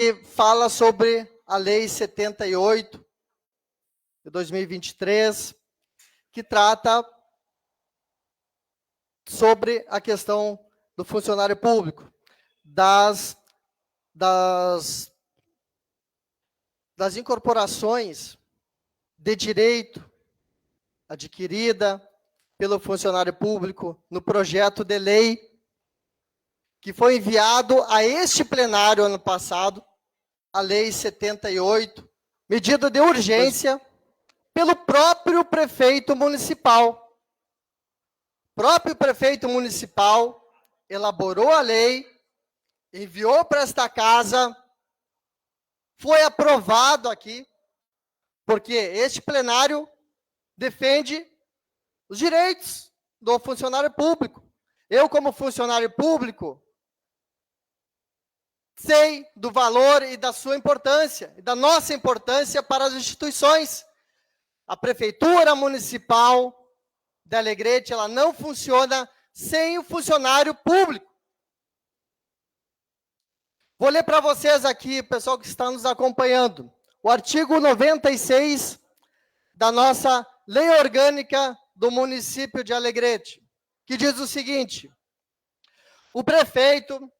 que fala sobre a Lei 78 de 2023, que trata sobre a questão do funcionário público, das incorporações de direito adquirida pelo funcionário público no projeto de lei que foi enviado a este plenário ano passado, a Lei 78, medida de urgência pelo próprio prefeito municipal. O próprio prefeito municipal elaborou a lei, enviou para esta casa, foi aprovado aqui, porque este plenário defende os direitos do funcionário público. Eu, como funcionário público, sei do valor e da sua importância, e da nossa importância para as instituições. A Prefeitura Municipal de Alegrete, ela não funciona sem o funcionário público. Vou ler para vocês aqui, pessoal que está nos acompanhando, o artigo 96 da nossa Lei Orgânica do município de Alegrete, que diz o seguinte: o prefeito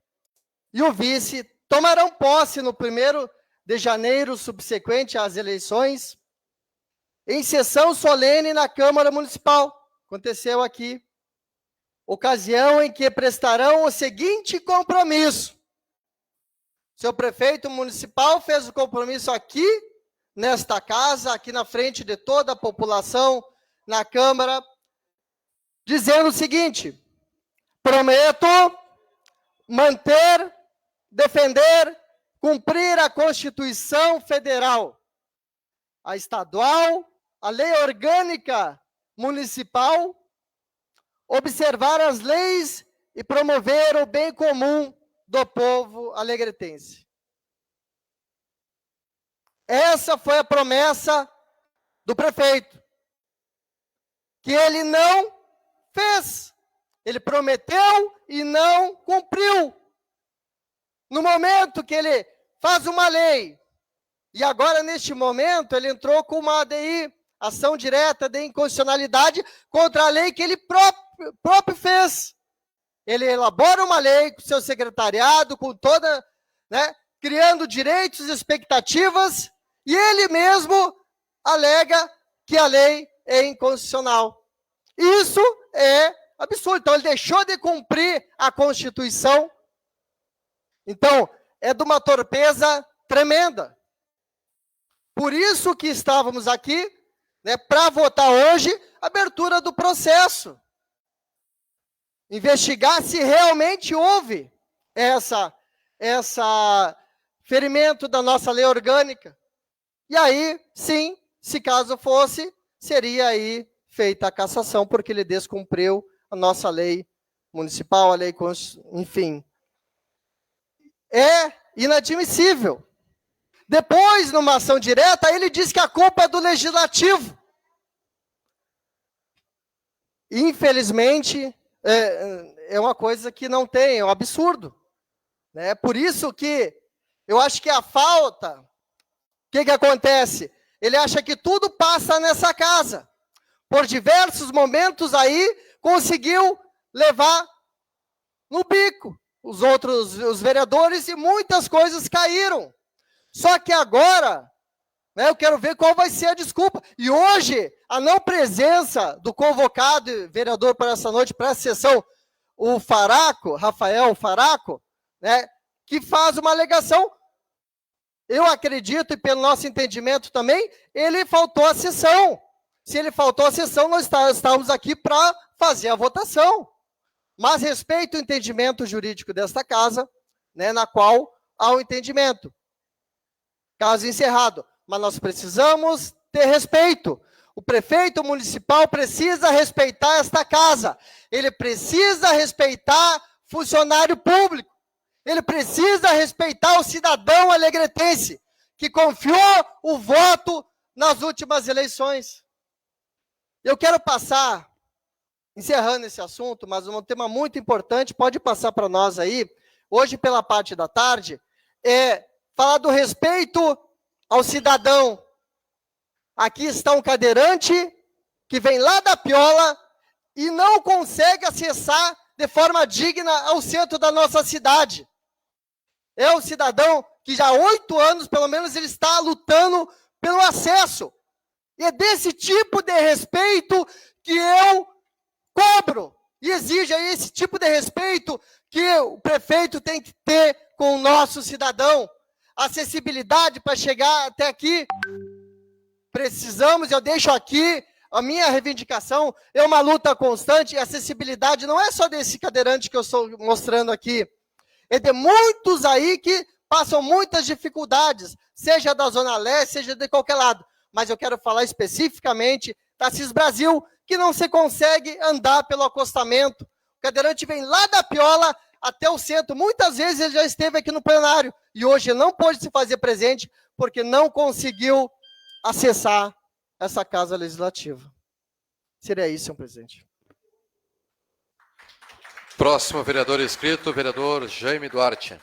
e o vice tomarão posse no 1º de janeiro subsequente às eleições, em sessão solene na Câmara Municipal. Aconteceu aqui, ocasião em que prestarão o seguinte compromisso. Seu prefeito municipal fez o compromisso aqui, nesta casa, aqui na frente de toda a população, na Câmara, dizendo o seguinte: prometo manter, defender, cumprir a Constituição Federal, a estadual, a Lei Orgânica Municipal, observar as leis e promover o bem comum do povo alegretense. Essa foi a promessa do prefeito, que ele não fez. Ele prometeu e não cumpriu. No momento que ele faz uma lei, e agora neste momento ele entrou com uma ADI, ação direta de inconstitucionalidade, contra a lei que ele próprio fez. Ele elabora uma lei com seu secretariado, com toda, criando direitos e expectativas, e ele mesmo alega que a lei é inconstitucional. Isso é absurdo. Então, ele deixou de cumprir a Constituição. Então, é de uma torpeza tremenda. Por isso que estávamos aqui, para votar hoje a abertura do processo. Investigar se realmente houve essa ferimento da nossa lei orgânica. E aí, sim, se caso fosse, seria aí feita a cassação, porque ele descumpriu a nossa lei municipal, a lei, enfim. É inadmissível. Depois, numa ação direta, ele diz que a culpa é do legislativo. Infelizmente, é uma coisa que não tem, é um absurdo. Por isso que eu acho que a falta, o que acontece? Ele acha que tudo passa nessa casa. Por diversos momentos aí, conseguiu levar no bico os vereadores, e muitas coisas caíram. Só que agora, eu quero ver qual vai ser a desculpa. E hoje, a não presença do convocado vereador para essa noite, para essa sessão, o Faraco, Rafael Faraco, que faz uma alegação. Eu acredito, e pelo nosso entendimento também, ele faltou à sessão. Se ele faltou à sessão, nós estávamos aqui para fazer a votação. Mas respeito o entendimento jurídico desta casa, na qual há um entendimento. Caso encerrado. Mas nós precisamos ter respeito. O prefeito municipal precisa respeitar esta casa. Ele precisa respeitar funcionário público. Ele precisa respeitar o cidadão alegretense, que confiou o voto nas últimas eleições. Eu quero passar, encerrando esse assunto, mas um tema muito importante, pode passar para nós aí, hoje pela parte da tarde, falar do respeito ao cidadão. Aqui está um cadeirante que vem lá da Piola e não consegue acessar de forma digna ao centro da nossa cidade. É o cidadão que já há 8 anos, pelo menos, ele está lutando pelo acesso. E é desse tipo de respeito que eu cobro e exijo esse tipo de respeito que o prefeito tem que ter com o nosso cidadão. Acessibilidade para chegar até aqui. Precisamos, eu deixo aqui a minha reivindicação, é uma luta constante, e acessibilidade não é só desse cadeirante que eu estou mostrando aqui, é de muitos aí que passam muitas dificuldades, seja da Zona Leste, seja de qualquer lado, mas eu quero falar especificamente da CIS Brasil, que não se consegue andar pelo acostamento, o cadeirante vem lá da Piola até o centro, muitas vezes ele já esteve aqui no plenário, e hoje não pôde se fazer presente, porque não conseguiu acessar essa casa legislativa. Seria isso, senhor presidente. Próximo vereador inscrito, vereador Jaime Duarte.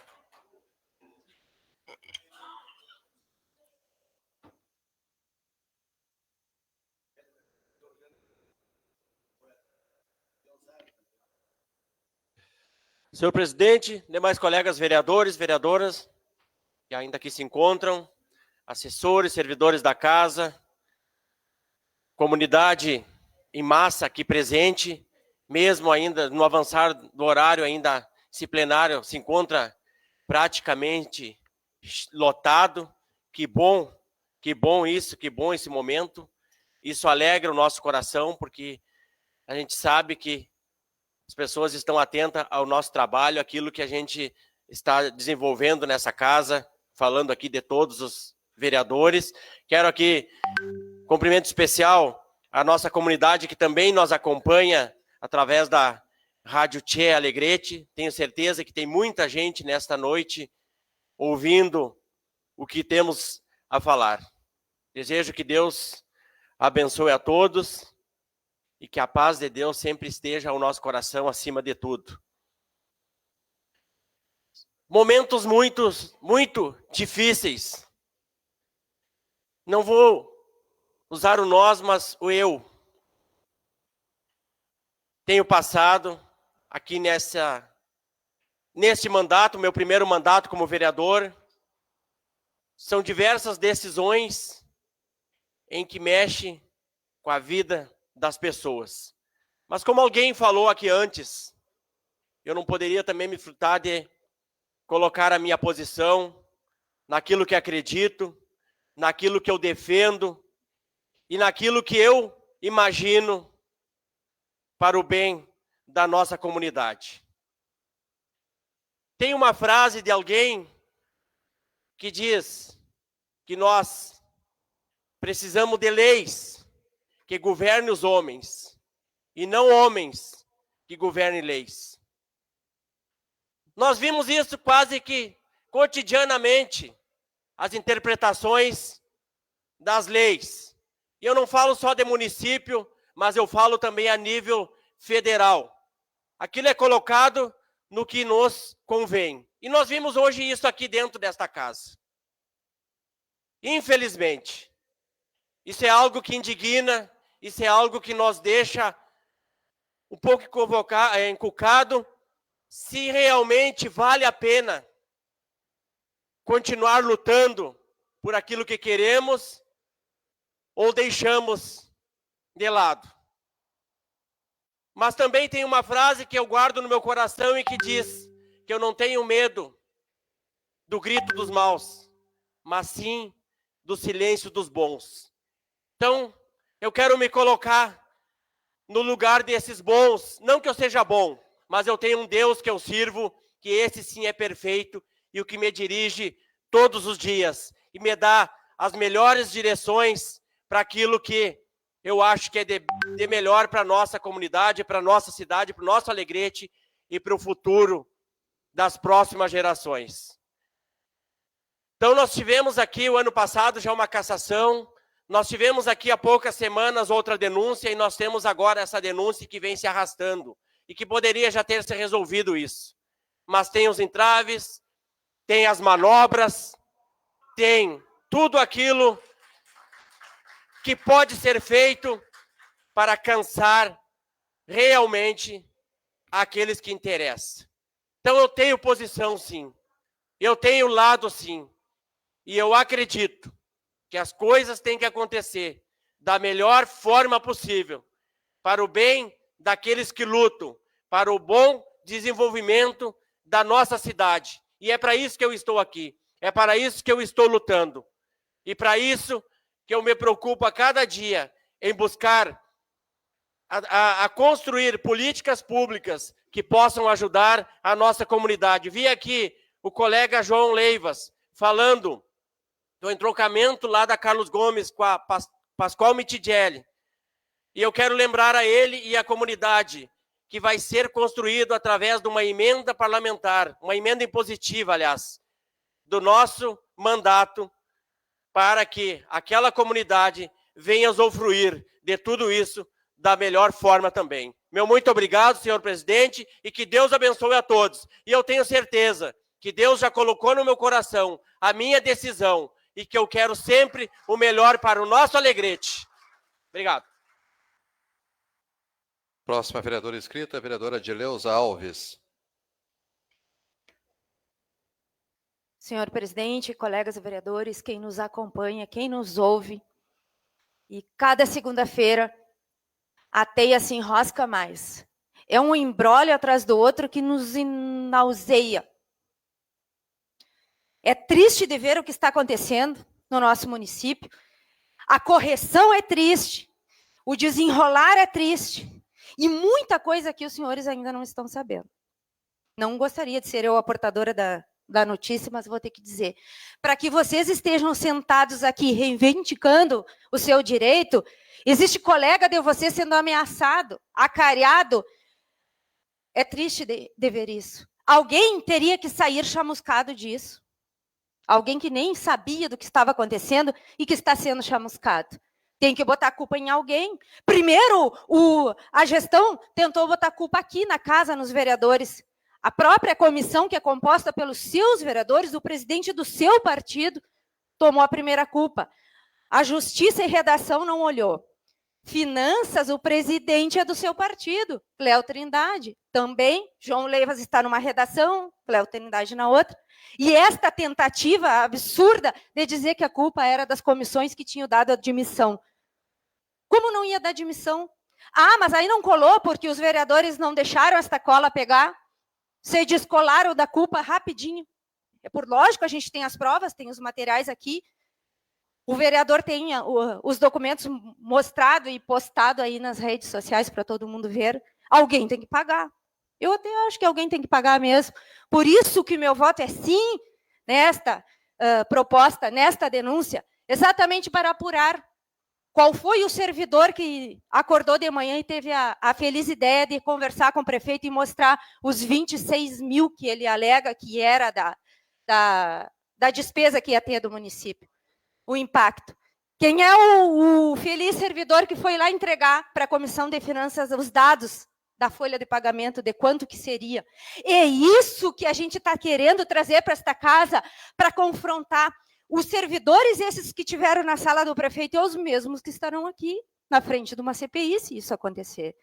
Senhor presidente, demais colegas vereadores, vereadoras, que ainda aqui se encontram, assessores, servidores da casa, comunidade em massa aqui presente, mesmo ainda no avançar do horário, ainda esse plenário se encontra praticamente lotado. Que bom isso, que bom esse momento. Isso alegra o nosso coração, porque a gente sabe que as pessoas estão atentas ao nosso trabalho, aquilo que a gente está desenvolvendo nessa casa, falando aqui de todos os vereadores. Quero aqui cumprimento especial à nossa comunidade que também nos acompanha através da Rádio Tchê Alegrete. Tenho certeza que tem muita gente nesta noite ouvindo o que temos a falar. Desejo que Deus abençoe a todos e que a paz de Deus sempre esteja ao nosso coração acima de tudo. Momentos muito difíceis. Não vou usar o nós, mas o eu. Tenho passado aqui neste mandato, meu primeiro mandato como vereador. São diversas decisões em que mexe com a vida das pessoas. Mas como alguém falou aqui antes, eu não poderia também me furtar de colocar a minha posição naquilo que acredito, naquilo que eu defendo e naquilo que eu imagino para o bem da nossa comunidade. Tem uma frase de alguém que diz que nós precisamos de leis que governem os homens e não homens que governem leis. Nós vimos isso quase que cotidianamente, as interpretações das leis. E eu não falo só de município, mas eu falo também a nível federal. Aquilo é colocado no que nos convém. E nós vimos hoje isso aqui dentro desta casa. Infelizmente, isso é algo que indigna, isso é algo que nos deixa um pouco encucado, se realmente vale a pena continuar lutando por aquilo que queremos ou deixamos de lado. Mas também tem uma frase que eu guardo no meu coração e que diz que eu não tenho medo do grito dos maus, mas sim do silêncio dos bons. Então, eu quero me colocar no lugar desses bons, não que eu seja bom, mas eu tenho um Deus que eu sirvo, que esse sim é perfeito e o que me dirige todos os dias e me dá as melhores direções para aquilo que eu acho que é de melhor para a nossa comunidade, para a nossa cidade, para o nosso Alegrete e para o futuro das próximas gerações. Então, nós tivemos aqui o ano passado já uma cassação, nós tivemos aqui há poucas semanas outra denúncia e nós temos agora essa denúncia que vem se arrastando e que poderia já ter se resolvido isso. Mas tem os entraves, tem as manobras tem tudo aquilo que pode ser feito para alcançar realmente aqueles que interessam. Então, eu tenho posição, sim. Eu tenho lado, sim. E eu acredito que as coisas têm que acontecer da melhor forma possível, para o bem daqueles que lutam, para o bom desenvolvimento da nossa cidade. E é para isso que eu estou aqui. É para isso que eu estou lutando. E para isso que eu me preocupo a cada dia em buscar a construir políticas públicas que possam ajudar a nossa comunidade. Vi aqui o colega João Leivas falando do entroncamento lá da Carlos Gomes com a Pascoal Mitigelli. E eu quero lembrar a ele e a comunidade que vai ser construído através de uma emenda parlamentar, uma emenda impositiva, aliás, do nosso mandato, para que aquela comunidade venha usufruir de tudo isso da melhor forma também. Meu muito obrigado, senhor presidente, e que Deus abençoe a todos. E eu tenho certeza que Deus já colocou no meu coração a minha decisão e que eu quero sempre o melhor para o nosso Alegrete. Obrigado. Próxima vereadora inscrita, a vereadora Dileuza Alves. Senhor presidente, colegas vereadores, quem nos acompanha, quem nos ouve, e cada segunda-feira a teia se enrosca mais. É um imbróglio atrás do outro que nos nauseia. É triste de ver o que está acontecendo no nosso município. A correção é triste, o desenrolar é triste, e muita coisa que os senhores ainda não estão sabendo. Não gostaria de ser eu a portadora da notícia, mas vou ter que dizer. Para que vocês estejam sentados aqui reivindicando o seu direito, existe colega de vocês sendo ameaçado, acariado. É triste de ver isso. Alguém teria que sair chamuscado disso. Alguém que nem sabia do que estava acontecendo e que está sendo chamuscado. Tem que botar a culpa em alguém. Primeiro, a gestão tentou botar a culpa aqui na casa, nos vereadores. A própria comissão, que é composta pelos seus vereadores, o presidente do seu partido, tomou a primeira culpa. A Justiça e Redação não olhou. Finanças, o presidente é do seu partido, Cléo Trindade. Também, João Leivas está numa redação, Cléo Trindade na outra. E esta tentativa absurda de dizer que a culpa era das comissões que tinham dado a admissão. Como não ia dar admissão? Ah, mas aí não colou porque os vereadores não deixaram esta cola pegar? Se descolaram da culpa rapidinho. É por lógico, a gente tem as provas, tem os materiais aqui. O vereador tem os documentos mostrados e postado aí nas redes sociais para todo mundo ver. Alguém tem que pagar. Eu até acho que alguém tem que pagar mesmo. Por isso que meu voto é sim nesta proposta, nesta denúncia, exatamente para apurar qual foi o servidor que acordou de manhã e teve a feliz ideia de conversar com o prefeito e mostrar os 26 mil que ele alega que era da despesa que ia ter do município. O impacto. Quem é o feliz servidor que foi lá entregar para a Comissão de Finanças os dados da folha de pagamento, de quanto que seria? É isso que a gente está querendo trazer para esta casa, para confrontar os servidores, esses que tiveram na sala do prefeito, e os mesmos que estarão aqui, na frente de uma CPI, se isso acontecer.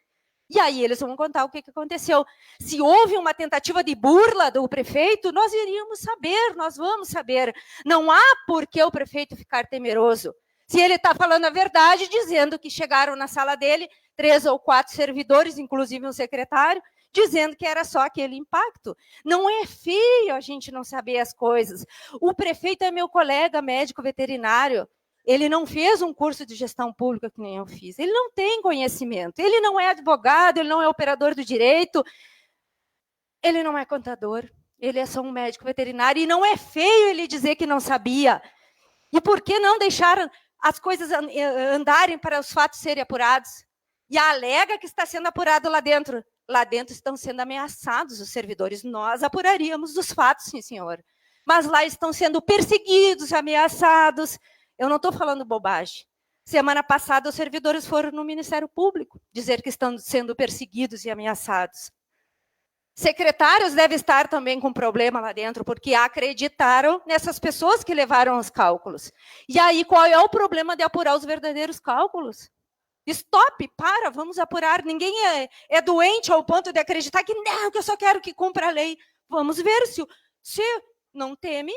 E aí eles vão contar o que aconteceu. Se houve uma tentativa de burla do prefeito, nós iríamos saber, nós vamos saber. Não há por que o prefeito ficar temeroso. Se ele está falando a verdade, dizendo que chegaram na sala dele 3 ou 4 servidores, inclusive um secretário, dizendo que era só aquele impacto. Não é feio a gente não saber as coisas. O prefeito é meu colega médico veterinário. Ele não fez um curso de gestão pública que nem eu fiz. Ele não tem conhecimento. Ele não é advogado, ele não é operador do direito. Ele não é contador. Ele é só um médico veterinário. E não é feio ele dizer que não sabia. E por que não deixar as coisas andarem para os fatos serem apurados? E alega que está sendo apurado lá dentro. Lá dentro estão sendo ameaçados os servidores. Nós apuraríamos os fatos, sim, senhor. Mas lá estão sendo perseguidos, ameaçados. Eu não estou falando bobagem. Semana passada, os servidores foram no Ministério Público dizer que estão sendo perseguidos e ameaçados. Secretários devem estar também com problema lá dentro, porque acreditaram nessas pessoas que levaram os cálculos. E aí, qual é o problema de apurar os verdadeiros cálculos? Stop, para, vamos apurar. Ninguém é doente ao ponto de acreditar que não, que eu só quero que cumpra a lei. Vamos ver se não teme.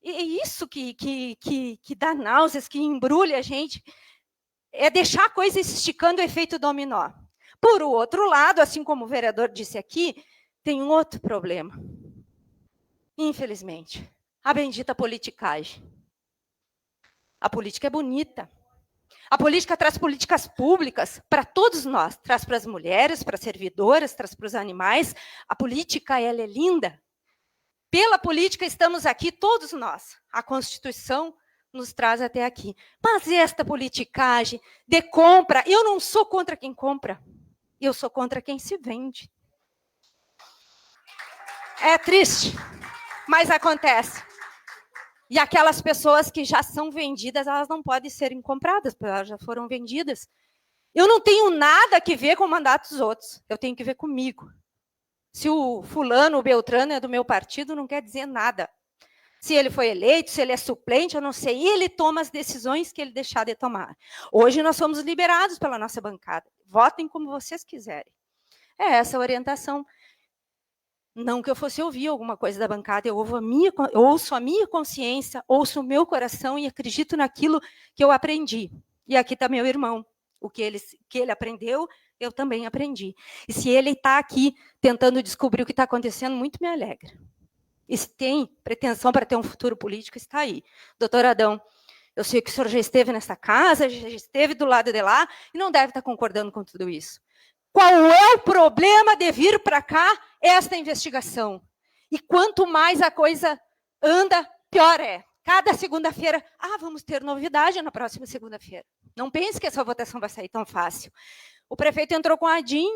E é isso que dá náuseas, que embrulha a gente. É deixar a coisa esticando o efeito dominó. Por outro lado, assim como o vereador disse aqui, tem um outro problema. Infelizmente, a bendita politicagem. A política é bonita. A política traz políticas públicas para todos nós. Traz para as mulheres, para as servidoras, traz para os animais. A política, ela é linda. Pela política estamos aqui, todos nós. A Constituição nos traz até aqui. Mas esta politicagem de compra, eu não sou contra quem compra. Eu sou contra quem se vende. É triste, mas acontece. E aquelas pessoas que já são vendidas, elas não podem serem compradas, porque elas já foram vendidas. Eu não tenho nada que ver com o mandato dos outros. Eu tenho que ver comigo. Se o fulano, o Beltrano é do meu partido, não quer dizer nada. Se ele foi eleito, se ele é suplente, eu não sei. Ele toma as decisões que ele deixar de tomar. Hoje nós somos liberados pela nossa bancada. Votem como vocês quiserem. É essa a orientação. Não que eu fosse ouvir alguma coisa da bancada, eu ouço a minha consciência, ouço o meu coração e acredito naquilo que eu aprendi. E aqui está meu irmão. O que ele aprendeu, eu também aprendi. E se ele está aqui tentando descobrir o que está acontecendo, muito me alegra. E se tem pretensão para ter um futuro político, está aí. Doutor Adão, eu sei que o senhor já esteve nessa casa, já esteve do lado de lá, e não deve estar concordando com tudo isso. Qual é o problema de vir para cá esta investigação? E quanto mais a coisa anda, pior é. Cada segunda-feira, vamos ter novidade na próxima segunda-feira. Não pense que essa votação vai sair tão fácil. O prefeito entrou com a DIN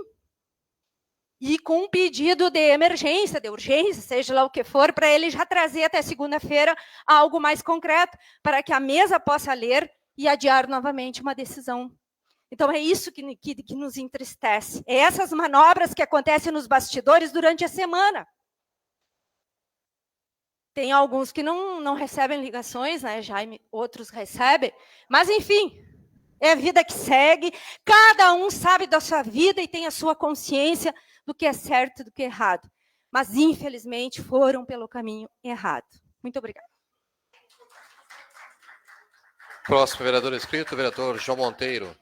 e com um pedido de emergência, de urgência, seja lá o que for, para ele já trazer até segunda-feira algo mais concreto, para que a mesa possa ler e adiar novamente uma decisão. Então, é isso que nos entristece. É essas manobras que acontecem nos bastidores durante a semana. Tem alguns que não recebem ligações, né, Jaime? Outros recebem. Mas, enfim, é a vida que segue. Cada um sabe da sua vida e tem a sua consciência do que é certo e do que é errado. Mas, infelizmente, foram pelo caminho errado. Muito obrigada. Próximo vereador inscrito, vereador João Monteiro.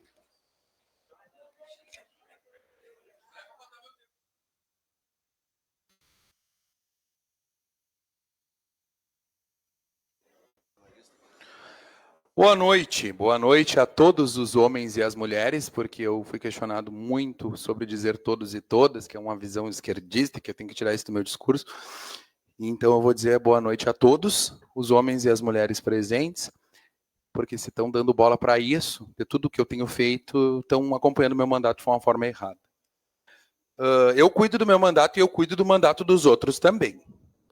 Boa noite a todos os homens e as mulheres, porque eu fui questionado muito sobre dizer todos e todas, que é uma visão esquerdista, que eu tenho que tirar isso do meu discurso. Então eu vou dizer boa noite a todos, os homens e as mulheres presentes, porque se estão dando bola para isso, de tudo que eu tenho feito, estão acompanhando meu mandato de uma forma errada. Eu cuido do meu mandato e eu cuido do mandato dos outros também.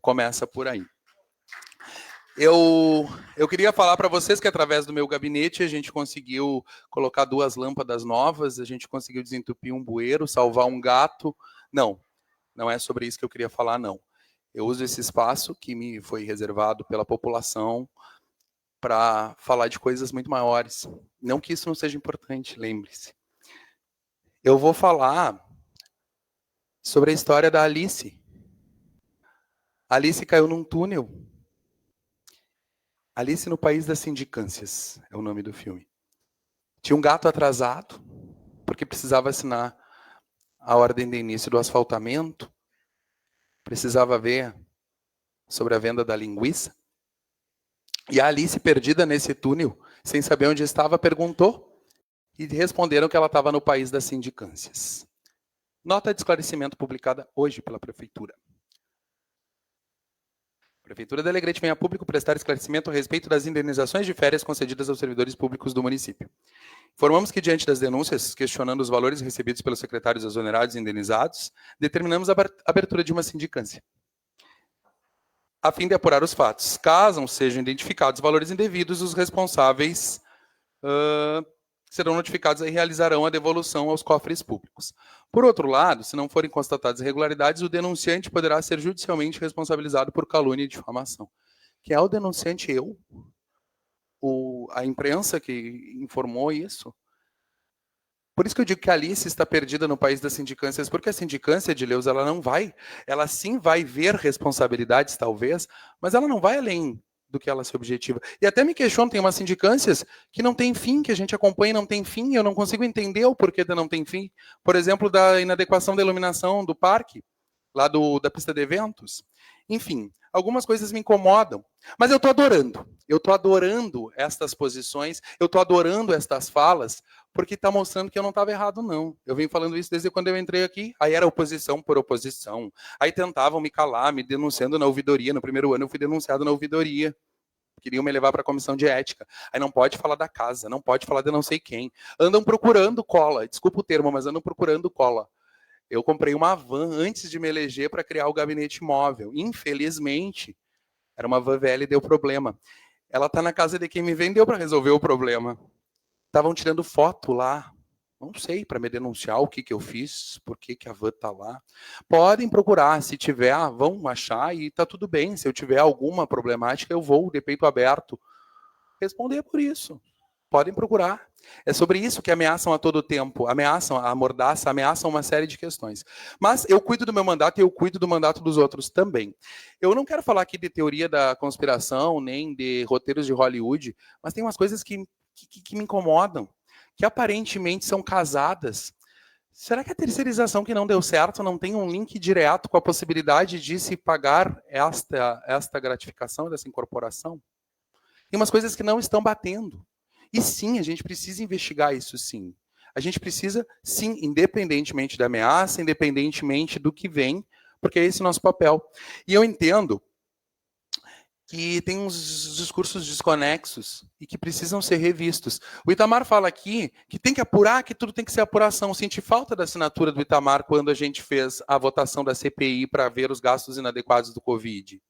Começa por aí. Eu queria falar para vocês que através do meu gabinete a gente conseguiu colocar 2 lâmpadas novas, a gente conseguiu desentupir um bueiro, salvar um gato. Não é sobre isso que eu queria falar, não. Eu uso esse espaço que me foi reservado pela população para falar de coisas muito maiores. Não que isso não seja importante, lembre-se. Eu vou falar sobre a história da Alice. A Alice caiu num túnel. Alice no País das Sindicâncias é o nome do filme. Tinha um gato atrasado, porque precisava assinar a ordem de início do asfaltamento, precisava ver sobre a venda da linguiça. E a Alice, perdida nesse túnel, sem saber onde estava, perguntou e responderam que ela estava no País das Sindicâncias. Nota de esclarecimento publicada hoje pela Prefeitura. Prefeitura de Alegrete vem a público prestar esclarecimento a respeito das indenizações de férias concedidas aos servidores públicos do município. Informamos que, diante das denúncias questionando os valores recebidos pelos secretários exonerados e indenizados, determinamos a abertura de uma sindicância, a fim de apurar os fatos. Caso sejam identificados valores indevidos, os responsáveis serão notificados e realizarão a devolução aos cofres públicos. Por outro lado, se não forem constatadas irregularidades, o denunciante poderá ser judicialmente responsabilizado por calúnia e difamação. Que é o denunciante eu? A imprensa que informou isso? Por isso que eu digo que a Alice está perdida no país das sindicâncias, porque a sindicância de Leus, ela sim vai ver responsabilidades, talvez, mas ela não vai além do que ela se objetiva. E até me questiono, tem umas sindicâncias que não tem fim, que a gente acompanha e não tem fim, e eu não consigo entender o porquê de não tem fim. Por exemplo, da inadequação da iluminação do parque, lá da pista de eventos. Enfim, algumas coisas me incomodam, mas eu estou adorando estas posições, eu estou adorando estas falas, porque está mostrando que eu não estava errado, não. Eu venho falando isso desde quando eu entrei aqui, aí era oposição por oposição, aí tentavam me calar, me denunciando na ouvidoria, no primeiro ano eu fui denunciado na ouvidoria, queriam me levar para a comissão de ética, aí não pode falar da casa, não pode falar de não sei quem, andam procurando cola, desculpa o termo, mas andam procurando cola. Eu comprei uma van antes de me eleger para criar o gabinete móvel. Infelizmente, era uma van velha e deu problema. Ela está na casa de quem me vendeu para resolver o problema. Estavam tirando foto lá. Não sei, para me denunciar o que eu fiz, por que a van está lá. Podem procurar, se tiver, vão achar e está tudo bem. Se eu tiver alguma problemática, eu vou, de peito aberto, responder por isso. Podem procurar. É sobre isso que ameaçam a todo tempo, ameaçam a mordaça, ameaçam uma série de questões. Mas eu cuido do meu mandato e eu cuido do mandato dos outros também. Eu não quero falar aqui de teoria da conspiração, nem de roteiros de Hollywood, mas tem umas coisas que me incomodam, que aparentemente são casadas. Será que a terceirização que não deu certo não tem um link direto com a possibilidade de se pagar esta gratificação, dessa incorporação? Tem umas coisas que não estão batendo. E sim, a gente precisa investigar isso sim. A gente precisa, sim, independentemente da ameaça, independentemente do que vem, porque é esse o nosso papel. E eu entendo que tem uns discursos desconexos e que precisam ser revistos. O Itamar fala aqui que tem que apurar, que tudo tem que ser apuração. Eu senti falta da assinatura do Itamar quando a gente fez a votação da CPI para ver os gastos inadequados do Covid.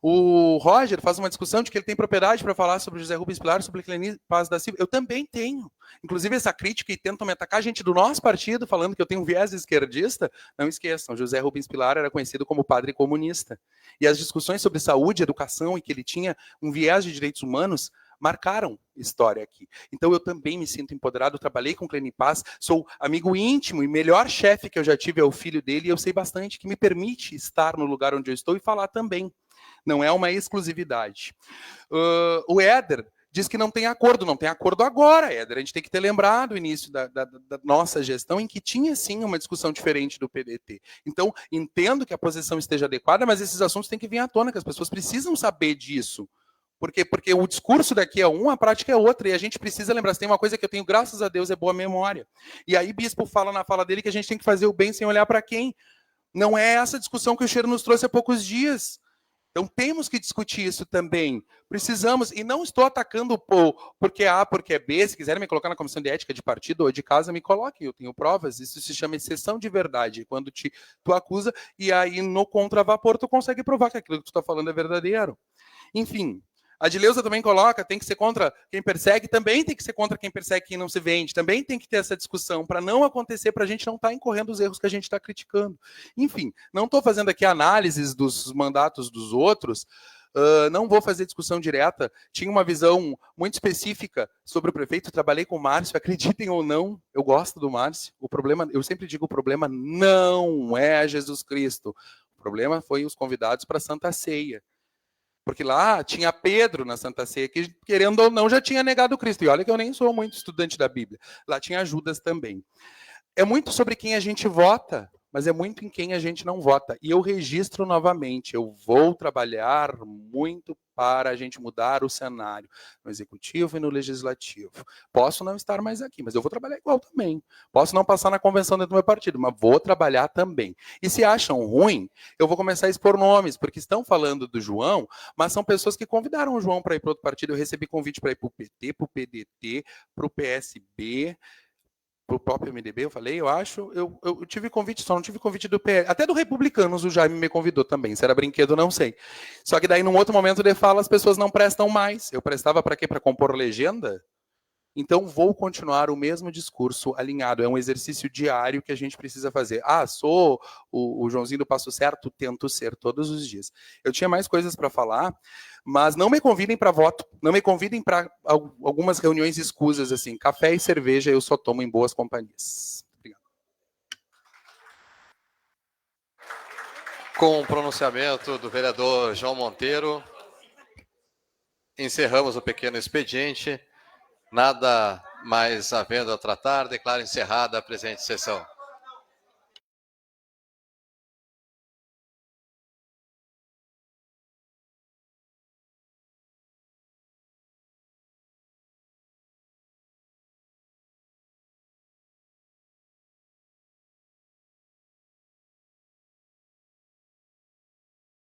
O Roger faz uma discussão de que ele tem propriedade para falar sobre José Rubens Pilar, sobre Cleni Paz da Silva. Eu também tenho. Inclusive, essa crítica e tentam me atacar gente do nosso partido, falando que eu tenho um viés esquerdista. Não esqueçam, José Rubens Pilar era conhecido como padre comunista. E as discussões sobre saúde, educação e que ele tinha um viés de direitos humanos marcaram história aqui. Então eu também me sinto empoderado, trabalhei com Cleni Paz, sou amigo íntimo e melhor chefe que eu já tive é o filho dele, e eu sei bastante que me permite estar no lugar onde eu estou e falar também. Não é uma exclusividade. O Éder diz que não tem acordo agora, Éder. A gente tem que ter lembrado o início da nossa gestão em que tinha, sim, uma discussão diferente do PDT. Então, entendo que a posição esteja adequada, mas esses assuntos têm que vir à tona, que as pessoas precisam saber disso. Porque o discurso daqui é um, a prática é outra, e a gente precisa lembrar. Se tem uma coisa que eu tenho, graças a Deus, é boa memória. E aí, Bispo fala na fala dele que a gente tem que fazer o bem sem olhar para quem. Não é essa discussão que o Cheiro nos trouxe há poucos dias. Então, temos que discutir isso também. Precisamos, e não estou atacando porque A, porque é B. Se quiserem me colocar na comissão de ética de partido ou de casa, me coloquem, eu tenho provas. Isso se chama exceção de verdade, quando tu acusa, e aí no contravapor tu consegue provar que aquilo que tu está falando é verdadeiro. Enfim, a Dileuza também coloca, tem que ser contra quem persegue, também tem que ser contra quem persegue quem não se vende, também tem que ter essa discussão para não acontecer, para a gente não estar incorrendo os erros que a gente está criticando. Enfim, não estou fazendo aqui análises dos mandatos dos outros, não vou fazer discussão direta, tinha uma visão muito específica sobre o prefeito, trabalhei com o Márcio, acreditem ou não, eu gosto do Márcio, o problema, eu sempre digo, o problema não é Jesus Cristo, o problema foi os convidados para a Santa Ceia. Porque lá tinha Pedro na Santa Ceia, que, querendo ou não, já tinha negado Cristo. E olha que eu nem sou muito estudante da Bíblia. Lá tinha Judas também. É muito sobre quem a gente vota, mas é muito em quem a gente não vota. E eu registro novamente, eu vou trabalhar muito para a gente mudar o cenário no Executivo e no Legislativo. Posso não estar mais aqui, mas eu vou trabalhar igual também. Posso não passar na convenção dentro do meu partido, mas vou trabalhar também. E se acham ruim, eu vou começar a expor nomes, porque estão falando do João, mas são pessoas que convidaram o João para ir para outro partido. Eu recebi convite para ir para o PT, para o PDT, para o PSB, para o próprio MDB, eu falei, eu acho, eu tive convite, só não tive convite do PL, até do Republicanos o Jaime me convidou também, se era brinquedo, não sei. Só que daí, num outro momento de fala, as pessoas não prestam mais. Eu prestava para quê? Para compor legenda? Então, vou continuar o mesmo discurso alinhado. É um exercício diário que a gente precisa fazer. Ah, sou o Joãozinho do Passo Certo? Tento ser todos os dias. Eu tinha mais coisas para falar, mas não me convidem para voto. Não me convidem para algumas reuniões escusas, assim. Café e cerveja eu só tomo em boas companhias. Obrigado. Com o pronunciamento do vereador João Monteiro, encerramos o pequeno expediente. Nada mais havendo a tratar, declaro encerrada a presente sessão.